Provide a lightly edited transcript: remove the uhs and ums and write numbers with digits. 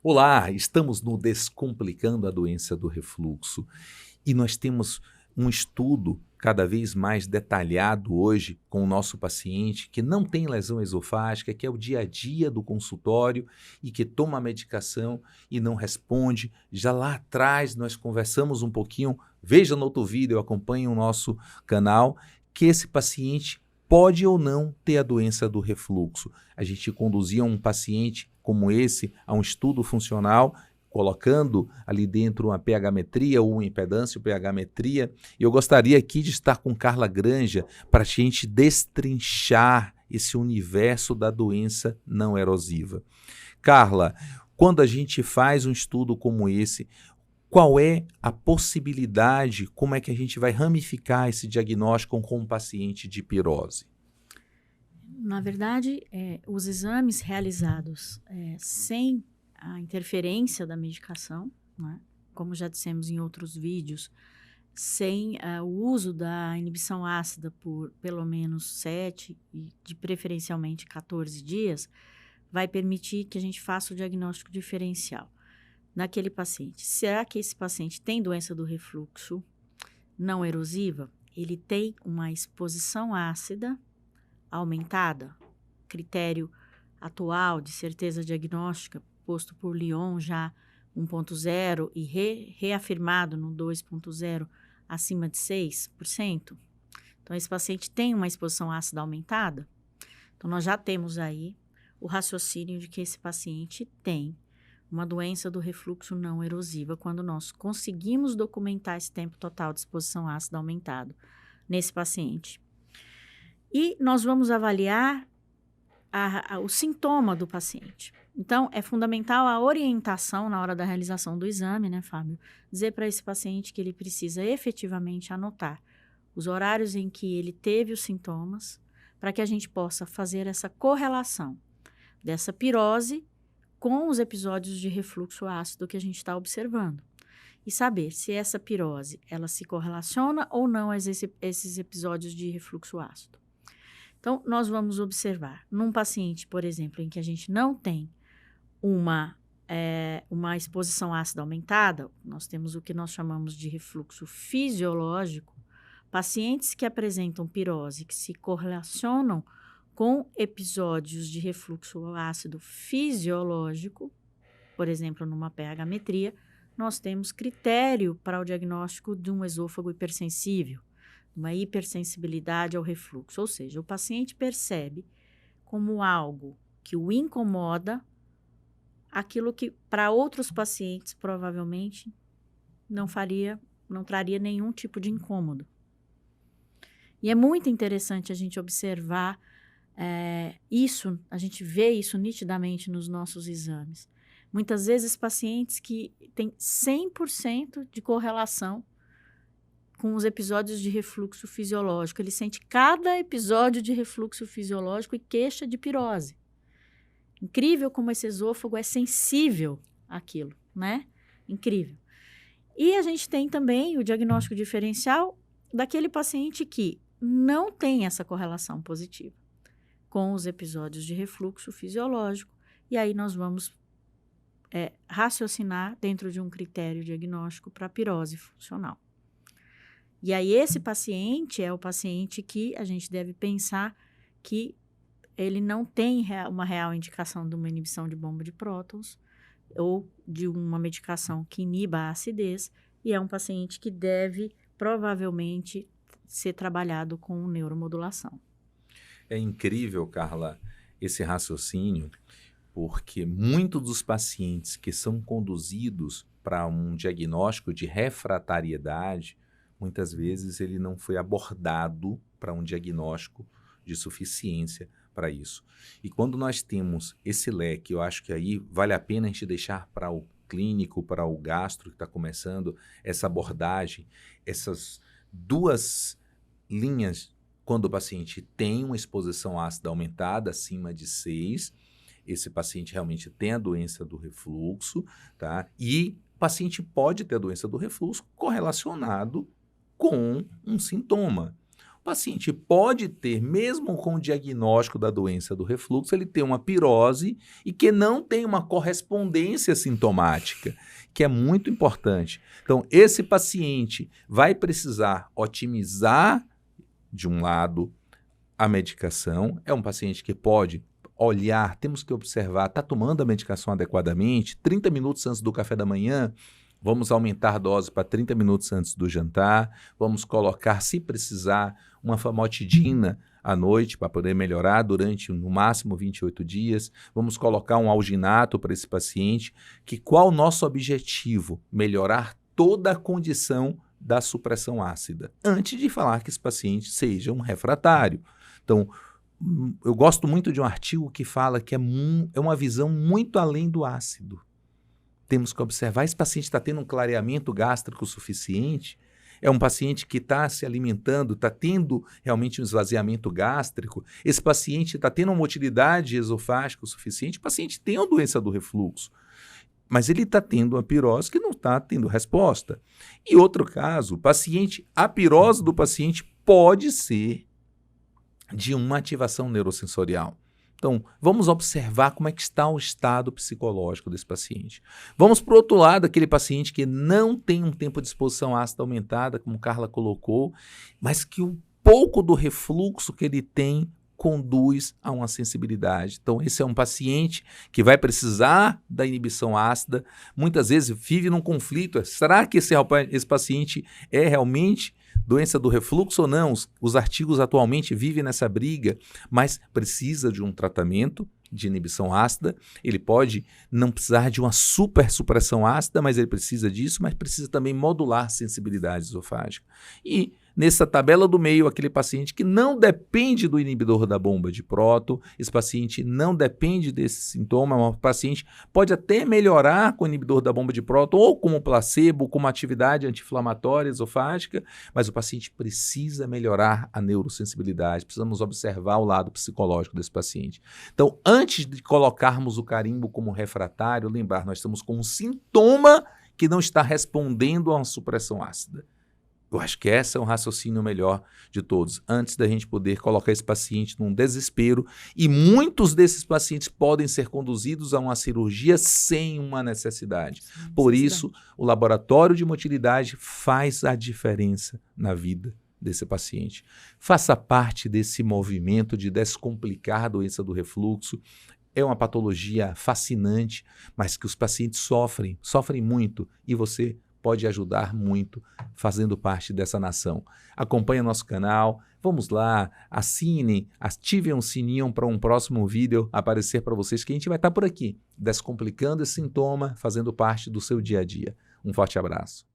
Olá, estamos no Descomplicando a Doença do Refluxo e nós temos um estudo cada vez mais detalhado hoje com o nosso paciente que não tem lesão esofágica, que é o dia a dia do consultório e que toma a medicação e não responde. Já lá atrás nós conversamos um pouquinho, veja no outro vídeo, acompanhe o nosso canal, que esse paciente pode ou não ter a doença do refluxo. A gente conduzia um paciente como esse a um estudo funcional, colocando ali dentro uma pH-metria ou uma impedância, pH-metria. E eu gostaria aqui de estar com Carla Granja para a gente destrinchar esse universo da doença não erosiva. Carla, quando a gente faz um estudo como esse, qual é a possibilidade, como é que a gente vai ramificar esse diagnóstico com um paciente de pirose? Na verdade, os exames realizados sem a interferência da medicação, né, como já dissemos em outros vídeos, sem o uso da inibição ácida por pelo menos 7 e de preferencialmente 14 dias, vai permitir que a gente faça o diagnóstico diferencial naquele paciente. Será que esse paciente tem doença do refluxo não erosiva? Ele tem uma exposição ácida aumentada, critério atual de certeza diagnóstica, posto por Lyon já 1.0 e reafirmado no 2.0 acima de 6%. Então, esse paciente tem uma exposição ácida aumentada. Então, nós já temos aí o raciocínio de que esse paciente tem uma doença do refluxo não erosiva, quando nós conseguimos documentar esse tempo total de exposição ácida aumentado nesse paciente. E nós vamos avaliar o sintoma do paciente. Então, é fundamental a orientação na hora da realização do exame, né, Fábio? Dizer para esse paciente que ele precisa efetivamente anotar os horários em que ele teve os sintomas, para que a gente possa fazer essa correlação dessa pirose com os episódios de refluxo ácido que a gente está observando. E saber se essa pirose, ela se correlaciona ou não a esses episódios de refluxo ácido. Então, nós vamos observar, num paciente, por exemplo, em que a gente não tem uma exposição ácida aumentada, nós temos o que nós chamamos de refluxo fisiológico, pacientes que apresentam pirose, que se correlacionam com episódios de refluxo ácido fisiológico, por exemplo, numa pH-metria, nós temos critério para o diagnóstico de um esôfago hipersensível, uma hipersensibilidade ao refluxo, ou seja, o paciente percebe como algo que o incomoda, aquilo que para outros pacientes provavelmente não traria nenhum tipo de incômodo. E é muito interessante a gente observar isso, a gente vê isso nitidamente nos nossos exames. Muitas vezes pacientes que têm 100% de correlação com os episódios de refluxo fisiológico. Ele sente cada episódio de refluxo fisiológico e queixa de pirose. Incrível como esse esôfago é sensível àquilo, né? Incrível. E a gente tem também o diagnóstico diferencial daquele paciente que não tem essa correlação positiva com os episódios de refluxo fisiológico. E aí nós vamos raciocinar dentro de um critério diagnóstico para pirose funcional. E aí esse paciente é o paciente que a gente deve pensar que ele não tem uma real indicação de uma inibição de bomba de prótons ou de uma medicação que iniba a acidez, e é um paciente que deve provavelmente ser trabalhado com neuromodulação. É incrível, Carla, esse raciocínio, porque muitos dos pacientes que são conduzidos para um diagnóstico de refratariedade, muitas vezes ele não foi abordado para um diagnóstico de suficiência para isso. E quando nós temos esse leque, eu acho que aí vale a pena a gente deixar para o clínico, para o gastro que está começando essa abordagem, essas duas linhas, quando o paciente tem uma exposição ácida aumentada acima de 6, esse paciente realmente tem a doença do refluxo, tá? E o paciente pode ter a doença do refluxo correlacionado com um sintoma. O paciente pode ter, mesmo com o diagnóstico da doença do refluxo, ele ter uma pirose e que não tem uma correspondência sintomática, que é muito importante. Então, esse paciente vai precisar otimizar, de um lado, a medicação. É um paciente que pode olhar, temos que observar, está tomando a medicação adequadamente, 30 minutos antes do café da manhã, vamos aumentar a dose para 30 minutos antes do jantar, vamos colocar, se precisar, uma famotidina à noite para poder melhorar durante, no máximo, 28 dias. Vamos colocar um alginato para esse paciente, que qual o nosso objetivo? Melhorar toda a condição da supressão ácida, antes de falar que esse paciente seja um refratário. Então, eu gosto muito de um artigo que fala que é uma visão muito além do ácido. Temos que observar, esse paciente está tendo um clareamento gástrico suficiente, é um paciente que está se alimentando, está tendo realmente um esvaziamento gástrico, esse paciente está tendo uma motilidade esofágica suficiente, o paciente tem uma doença do refluxo, mas ele está tendo uma pirose que não está tendo resposta. E outro caso, a pirose do paciente pode ser de uma ativação neurosensorial. Então, vamos observar como é que está o estado psicológico desse paciente. Vamos para o outro lado, aquele paciente que não tem um tempo de exposição ácida aumentada, como Carla colocou, mas que o pouco do refluxo que ele tem conduz a uma sensibilidade. Então, esse é um paciente que vai precisar da inibição ácida, muitas vezes vive num conflito. Será que esse paciente é realmente doença do refluxo ou não? Os artigos atualmente vivem nessa briga, mas precisa de um tratamento de inibição ácida. Ele pode não precisar de uma supressão ácida, mas ele precisa disso, mas precisa também modular sensibilidade esofágica. E nessa tabela do meio, aquele paciente que não depende do inibidor da bomba de próton, esse paciente não depende desse sintoma, o paciente pode até melhorar com o inibidor da bomba de próton ou como placebo, como atividade anti-inflamatória esofágica, mas o paciente precisa melhorar a neurosensibilidade, precisamos observar o lado psicológico desse paciente. Então, antes de colocarmos o carimbo como refratário, lembrar, nós estamos com um sintoma que não está respondendo a uma supressão ácida. Eu acho que esse é um raciocínio melhor de todos, antes da gente poder colocar esse paciente num desespero, e muitos desses pacientes podem ser conduzidos a uma cirurgia sem uma necessidade. Por isso, o laboratório de motilidade faz a diferença na vida desse paciente. Faça parte desse movimento de descomplicar a doença do refluxo. É uma patologia fascinante, mas que os pacientes sofrem muito, e você pode ajudar muito fazendo parte dessa nação. Acompanhe nosso canal, vamos lá, assinem, ativem um sininho para um próximo vídeo aparecer para vocês, que a gente vai estar por aqui, descomplicando esse sintoma, fazendo parte do seu dia a dia. Um forte abraço.